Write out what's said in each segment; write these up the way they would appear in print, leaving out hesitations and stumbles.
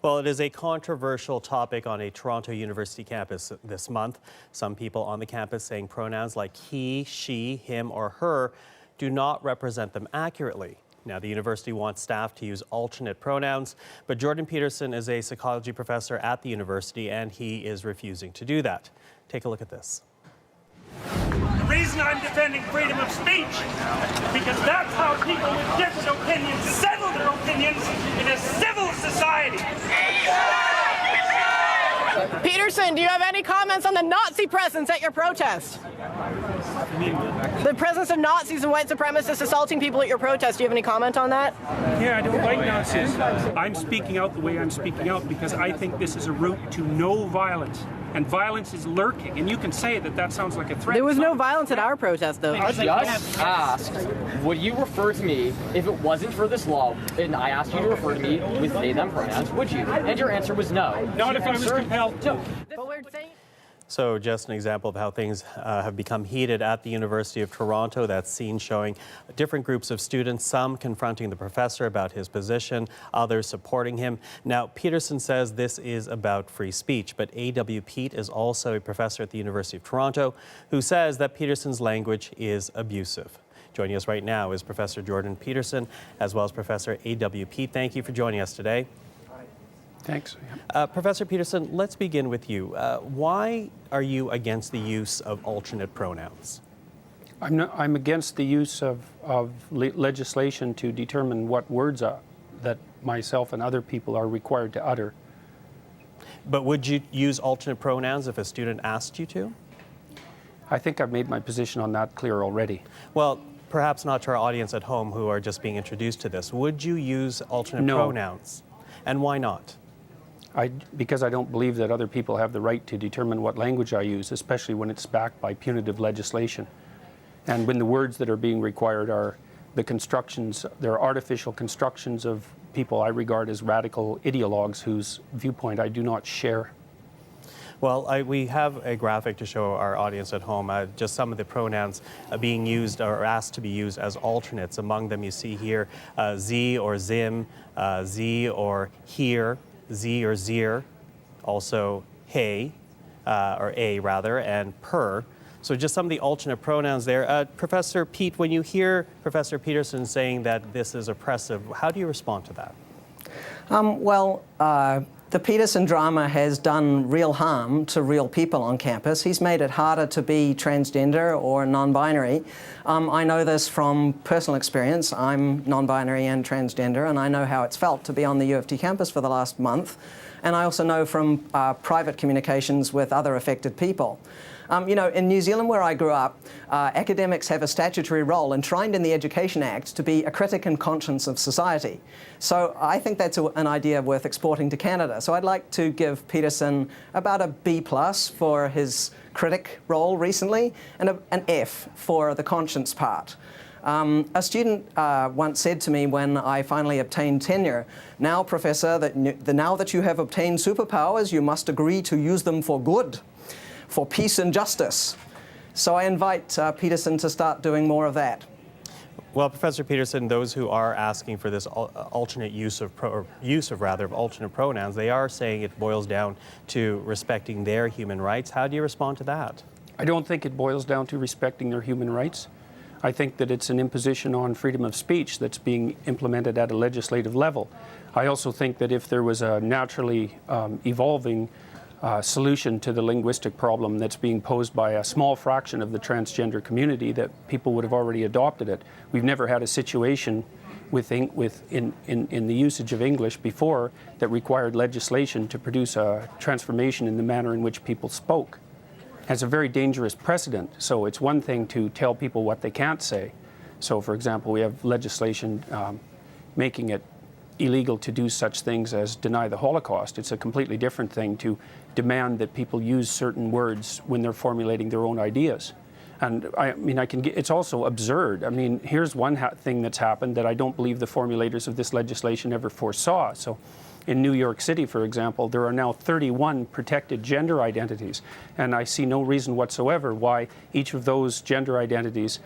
Well, it is a controversial topic on a Toronto University campus this month. Some people on the campus saying pronouns like he, she, him, or her do not represent them accurately. Now, the university wants staff to use alternate pronouns, but Jordan Peterson is a psychology professor at the university, and he is refusing to do that. Take a look at this. The reason I'm defending freedom of speech is because that's how people with different opinions settle their opinions in a civil society. Peterson, do you have any comments on the Nazi presence at your protest? The presence of Nazis and white supremacists assaulting people at your protest. Do you have any comment on that? Yeah, I don't like Nazis. I'm speaking out the way I'm speaking out because I think this is a route to no violence. And violence is lurking. And you can say that that sounds like a threat. There was no violence at our protest, though. I just asked, would you refer to me if it wasn't for this law, and I asked you to refer to me with they, them pronouns, would you? And your answer was no. Not if I was compelled to. But we're saying... So just an example of how things have become heated at the University of Toronto. That scene showing different groups of students, some confronting the professor about his position, others supporting him. Now, Peterson says this is about free speech, but A.W. Pete is also a professor at the University of Toronto who says that Peterson's language is abusive. Joining us right now is Professor Jordan Peterson, as well as Professor A.W. Pete. Thank you for joining us today. Thanks. Professor Peterson, let's begin with you. Why are you against the use of alternate pronouns? I'm against the use of legislation to determine what words that myself and other people are required to utter. But would you use alternate pronouns if a student asked you to? I think I've made my position on that clear already. Well, perhaps not to our audience at home who are just being introduced to this. Would you use alternate pronouns? And why not? Because I don't believe that other people have the right to determine what language I use, especially when it's backed by punitive legislation. And when the words that are being required are the constructions, they're artificial constructions of people I regard as radical ideologues whose viewpoint I do not share. Well, we have a graphic to show our audience at home, just some of the pronouns being used or asked to be used as alternates. Among them you see here Z or Zim, Z or here, Z or Zir, also hey, or a rather, and per. So just some of the alternate pronouns there. Professor Pete, when you hear Professor Peterson saying that this is oppressive, how do you respond to that? The Peterson drama has done real harm to real people on campus. He's made it harder to be transgender or non-binary. I know this from personal experience. I'm non-binary and transgender, and I know how it's felt to be on the U of T campus for the last month. And I also know from private communications with other affected people. In New Zealand, where I grew up, academics have a statutory role enshrined in the Education Act to be a critic and conscience of society. So I think that's an idea worth exporting to Canada. So I'd like to give Peterson about a B+ for his critic role recently, and an F for the conscience part. A student once said to me when I finally obtained tenure, "Now, Professor, now that you have obtained superpowers, you must agree to use them for good, for peace and justice." So I invite Peterson to start doing more of that. Well, Professor Peterson, those who are asking for this alternate use of alternate pronouns, they are saying it boils down to respecting their human rights. How do you respond to that? I don't think it boils down to respecting their human rights. I think that it's an imposition on freedom of speech that's being implemented at a legislative level. I also think that if there was a naturally evolving solution to the linguistic problem that's being posed by a small fraction of the transgender community, that people would have already adopted it. We've never had a situation in the usage of English before that required legislation to produce a transformation in the manner in which people spoke. It's a very dangerous precedent. So it's one thing to tell people what they can't say. So, for example, we have legislation making it illegal to do such things as deny the Holocaust. It's a completely different thing to demand that people use certain words when they're formulating their own ideas. And it's also absurd. I mean, here's one thing that's happened that I don't believe the formulators of this legislation ever foresaw. So in New York City, for example, there are now 31 protected gender identities. And I see no reason whatsoever why each of those gender identities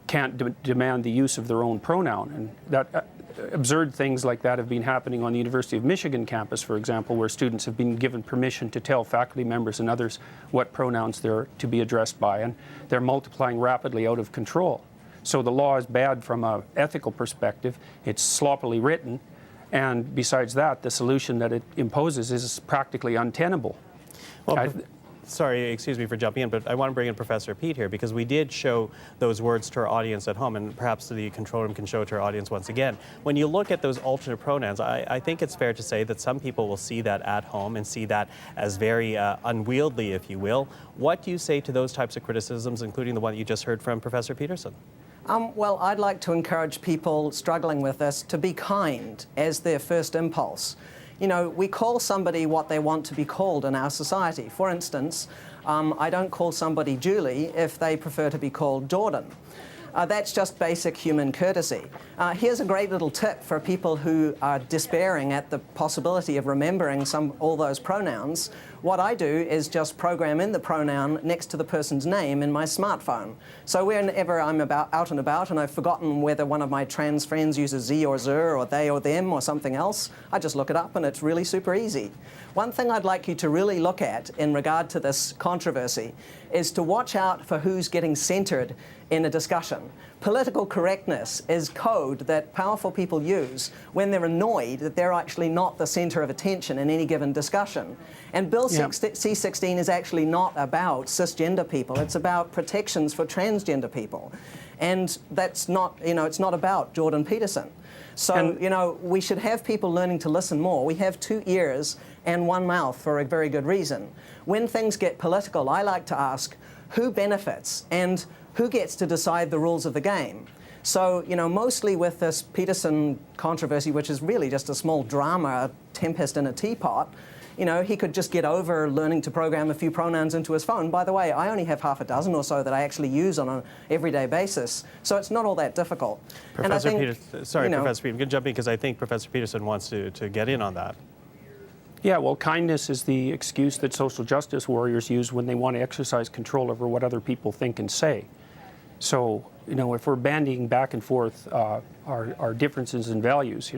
can't demand the use of their own pronoun. And that absurd things like that have been happening on the University of Michigan campus, for example, where students have been given permission to tell faculty members and others what pronouns they're to be addressed by, and they're multiplying rapidly out of control. So the law is bad from an ethical perspective. It's sloppily written, and besides that, the solution that it imposes is practically untenable. Well, sorry, excuse me for jumping in, but I want to bring in Professor Pete here because we did show those words to our audience at home, and perhaps the control room can show it to our audience once again. When you look at those alternate pronouns, I think it's fair to say that some people will see that at home and see that as very unwieldy, if you will. What do you say to those types of criticisms, including the one that you just heard from Professor Peterson? Well, I'd like to encourage people struggling with this to be kind as their first impulse. You know, we call somebody what they want to be called in our society. For instance, I don't call somebody Julie if they prefer to be called Jordan. That's just basic human courtesy. Here's a great little tip for people who are despairing at the possibility of remembering all those pronouns. What I do is just program in the pronoun next to the person's name in my smartphone. So whenever I'm out and about and I've forgotten whether one of my trans friends uses ze or zer or they or them or something else, I just look it up and it's really super easy. One thing I'd like you to really look at in regard to this controversy is to watch out for who's getting centered in a discussion. Political correctness is code that powerful people use when they're annoyed that they're actually not the center of attention in any given discussion. And Bill C-16 is actually not about cisgender people. It's about protections for transgender people. And that's not, it's not about Jordan Peterson. So, we should have people learning to listen more. We have 2 ears and 1 mouth for a very good reason. When things get political, I like to ask who benefits and who gets to decide the rules of the game. So, mostly with this Peterson controversy, which is really just a small drama, a tempest in a teapot, he could just get over learning to program a few pronouns into his phone. By the way, I only have half a dozen or so that I actually use on an everyday basis, so it's not all that difficult. Professor Peterson, sorry, Professor Peterson, I'm going to jump in because I think Professor Peterson wants to get in on that. Yeah, well, kindness is the excuse that social justice warriors use when they want to exercise control over what other people think and say. So, if we're bandying back and forth our differences in values,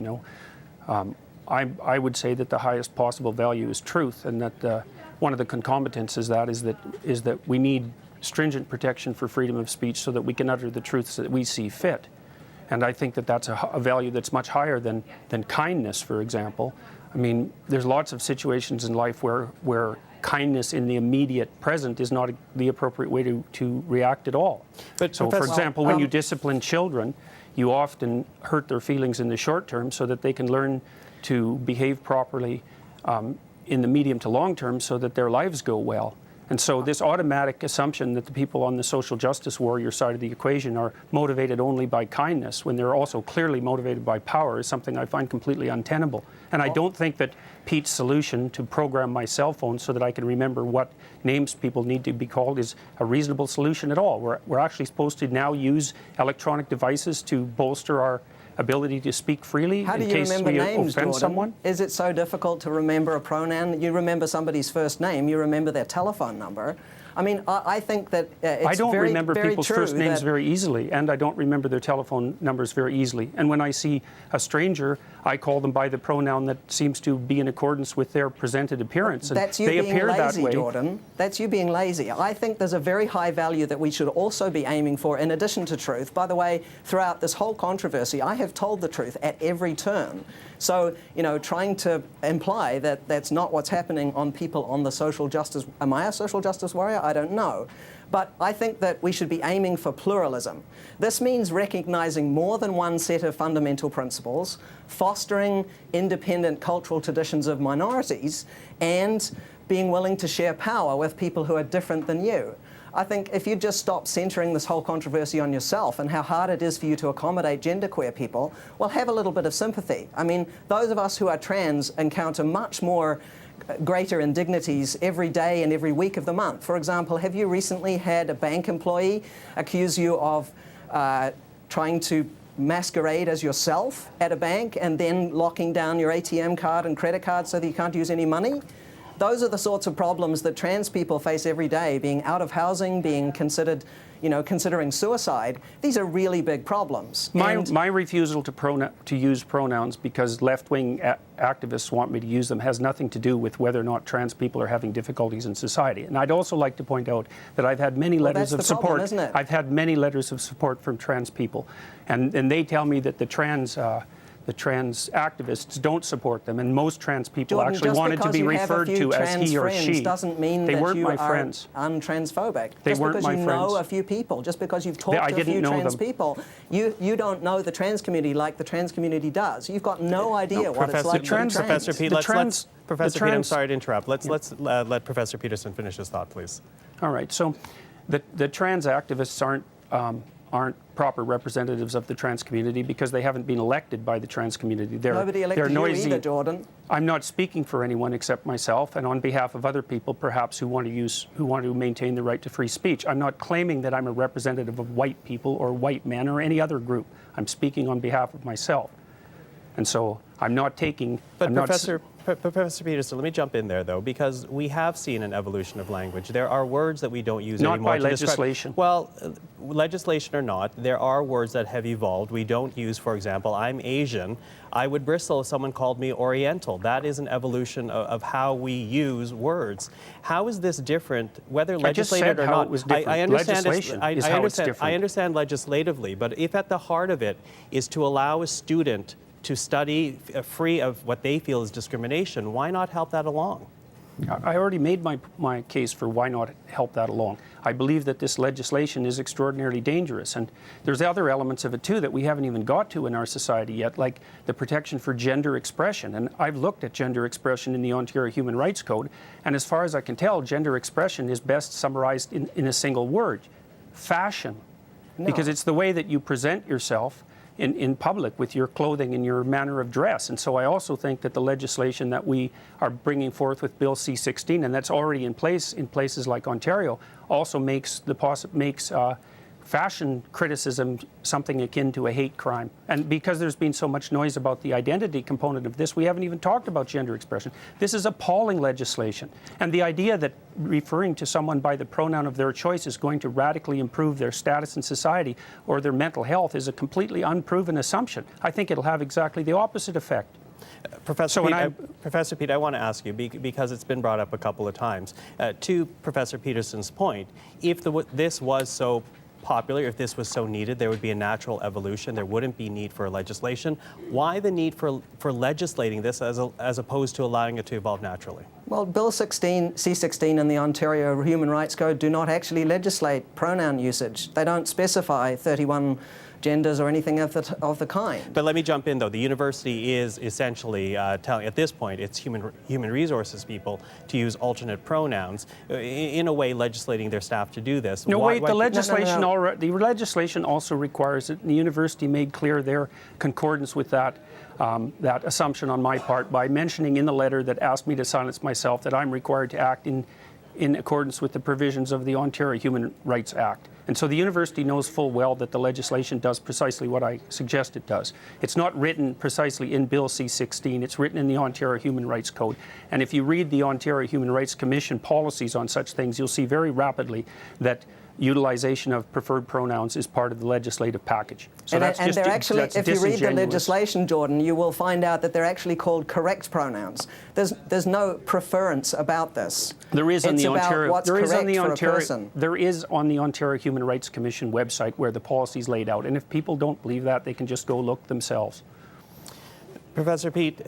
I would say that the highest possible value is truth, and that one of the concomitants is that we need stringent protection for freedom of speech so that we can utter the truths that we see fit. And I think that that's a value that's much higher than kindness, for example. I mean, there's lots of situations in life where kindness in the immediate present is not the appropriate way to react at all. But so, for example, when you discipline children, you often hurt their feelings in the short term so that they can learn to behave properly in the medium to long term so that their lives go well. And so this automatic assumption that the people on the social justice warrior side of the equation are motivated only by kindness when they're also clearly motivated by power is something I find completely untenable. And I don't think that Pete's solution to program my cell phone so that I can remember what names people need to be called is a reasonable solution at all. We're actually supposed to now use electronic devices to bolster our ability to speak freely in case we offend someone? Is it so difficult to remember a pronoun? You remember somebody's first name, you remember their telephone number. I mean, I think that it's I don't very, remember very people's true first names that very easily, and I don't remember their telephone numbers very easily. And when I see a stranger, I call them by the pronoun that seems to be in accordance with their presented appearance. That's you they being appear lazy, that way. Jordan. That's you being lazy. I think there's a very high value that we should also be aiming for in addition to truth. By the way, throughout this whole controversy, I have told the truth at every turn. So, trying to imply that that's not what's happening on people on the social justice... Am I a social justice warrior? I don't know. But I think that we should be aiming for pluralism. This means recognizing more than one set of fundamental principles, fostering independent cultural traditions of minorities, and being willing to share power with people who are different than you. I think if you just stop centering this whole controversy on yourself and how hard it is for you to accommodate genderqueer people, well, have a little bit of sympathy. I mean, those of us who are trans encounter much more greater indignities every day and every week of the month. For example, have you recently had a bank employee accuse you of trying to masquerade as yourself at a bank and then locking down your ATM card and credit card so that you can't use any money? those are the sorts of problems that trans people face every day, being out of housing, being considered, considering suicide. These are really big problems. My refusal to use pronouns because left-wing activists want me to use them has nothing to do with whether or not trans people are having difficulties in society. And I'd also like to point out that I've had many letters of support. Problem, isn't it? I've had many letters of support from trans people, and they tell me that the trans activists don't support them, and most trans people Jordan, actually wanted to be referred to as he or she. Doesn't mean they that weren't you my are friends. Untransphobic. They just weren't because my you friends. know a few people, just because you've talked I to a few didn't know trans them. people, you don't know the trans community like the trans community does. You've got no idea what it's like to be trans. Professor Pete, Professor Pete, I'm sorry to interrupt. Let's let Professor Peterson finish his thought, please. All right. So, the trans activists aren't proper representatives of the trans community because they haven't been elected by the trans community. Nobody elected you either, Jordan. I'm not speaking for anyone except myself, and on behalf of other people, perhaps who want to maintain the right to free speech. I'm not claiming that I'm a representative of white people or white men or any other group. I'm speaking on behalf of myself, and so I'm not taking. But Professor Peterson, let me jump in there, though, because we have seen an evolution of language. There are words that we don't use anymore. Not by legislation. Well, legislation or not, there are words that have evolved. We don't use, for example, I'm Asian. I would bristle if someone called me Oriental. That is an evolution of how we use words. How is this different, whether legislated or not? It was different. I understand Legislation is how it's different. I understand legislatively, but if at the heart of it is to allow a student to study free of what they feel is discrimination, why not help that along? I already made my case for why not help that along. I believe that this legislation is extraordinarily dangerous, and there's other elements of it too that we haven't even got to in our society yet, like the protection for gender expression. And I've looked at gender expression in the Ontario Human Rights Code, and as far as I can tell, gender expression is best summarized in a single word: fashion. No. Because it's the way that you present yourself in public with your clothing and your manner of dress. And so I also think that the legislation that we are bringing forth with Bill C-16, and that's already in place in places like Ontario, also makes fashion criticism something akin to a hate crime. And because there's been so much noise about the identity component of this, we haven't even talked about gender expression. This is appalling legislation. And the idea that referring to someone by the pronoun of their choice is going to radically improve their status in society or their mental health is a completely unproven assumption. I think it'll have exactly the opposite effect. Professor Pete, I want to ask you, because it's been brought up a couple of times, to Professor Peterson's point, if this was so popular, if this was so needed, there would be a natural evolution. There wouldn't be need for legislation. Why the need for legislating this as opposed to allowing it to evolve naturally? Well, Bill C-16 and the Ontario Human Rights Code do not actually legislate pronoun usage. They don't specify 31 genders or anything of the kind. But let me jump in, though. The university is essentially telling, at this point, it's human resources people to use alternate pronouns, in a way legislating their staff to do this. No, wait, the legislation the legislation also requires it, and the university made clear their concordance with that that assumption on my part by mentioning in the letter that asked me to silence myself that I'm required to act in accordance with the provisions of the Ontario Human Rights Act. And so the university knows full well that the legislation does precisely what I suggest it does. It's not written precisely in Bill C-16, it's written in the Ontario Human Rights Code. And if you read the Ontario Human Rights Commission policies on such things, you'll see very rapidly that utilization of preferred pronouns is part of the legislative package. So that's they're actually, if you read the legislation, Jordan, you will find out that they're actually called correct pronouns. There's no preference about this. There is on the Ontario. There is on the Ontario Human Rights Commission website where the policy is laid out, and if people don't believe that, they can just go look themselves. Professor Pete,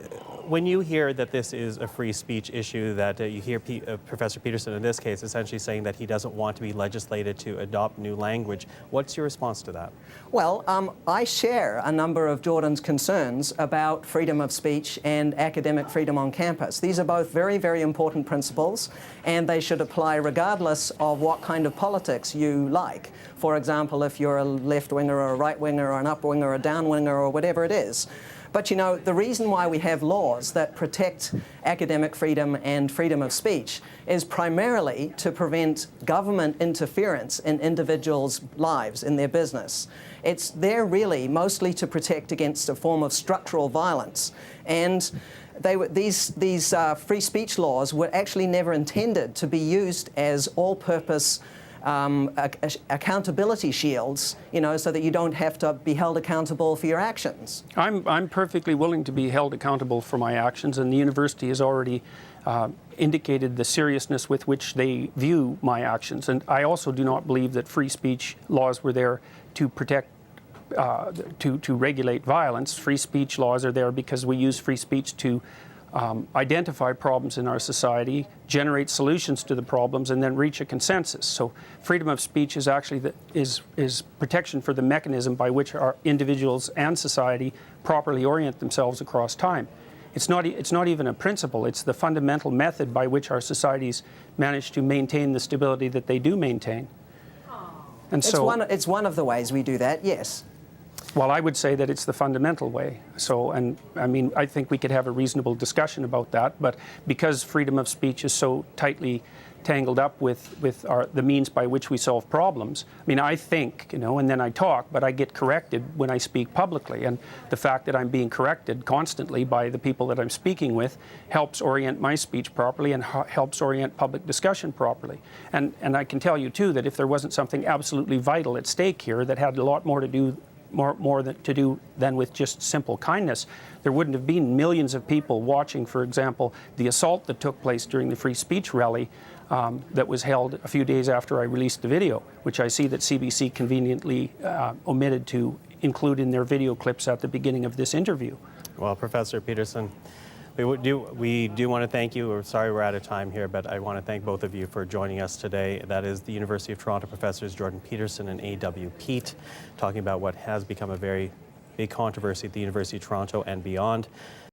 when you hear that this is a free speech issue, that you hear Professor Peterson in this case essentially saying that he doesn't want to be legislated to adopt new language, what's your response to that? Well, I share a number of Jordan's concerns about freedom of speech and academic freedom on campus. These are both very, very important principles, and they should apply regardless of what kind of politics you like. For example, if you're a left-winger or a right-winger or an up-winger or a down-winger or whatever it is. But you know, the reason why we have laws that protect academic freedom and freedom of speech is primarily to prevent government interference in individuals' lives, in their business. It's there really mostly to protect against a form of structural violence. And these free speech laws were actually never intended to be used as all-purpose accountability shields, so that you don't have to be held accountable for your actions. I'm perfectly willing to be held accountable for my actions, and the university has already indicated the seriousness with which they view my actions. And I also do not believe that free speech laws were there to protect, to regulate violence. Free speech laws are there because we use free speech to identify problems in our society, generate solutions to the problems, and then reach a consensus. So freedom of speech is actually is protection for the mechanism by which our individuals and society properly orient themselves across time. It's not even a principle, it's the fundamental method by which our societies manage to maintain the stability that they do maintain. And it's one of the ways we do that, yes. Well, I would say that it's the fundamental way. So, and I mean, I think we could have a reasonable discussion about that, but because freedom of speech is so tightly tangled up with the means by which we solve problems. I mean, I think, and then I talk, but I get corrected when I speak publicly. And the fact that I'm being corrected constantly by the people that I'm speaking with helps orient my speech properly and helps orient public discussion properly. And I can tell you, too, that if there wasn't something absolutely vital at stake here that had a lot more to do than with just simple kindness, there wouldn't have been millions of people watching, for example, the assault that took place during the free speech rally that was held a few days after I released the video, which I see that CBC conveniently omitted to include in their video clips at the beginning of this interview. Well, Professor Peterson, we do want to thank you. We're sorry we're out of time here, but I want to thank both of you for joining us today. That is the University of Toronto professors Jordan Peterson and A.W. Peat, talking about what has become a very big controversy at the University of Toronto and beyond.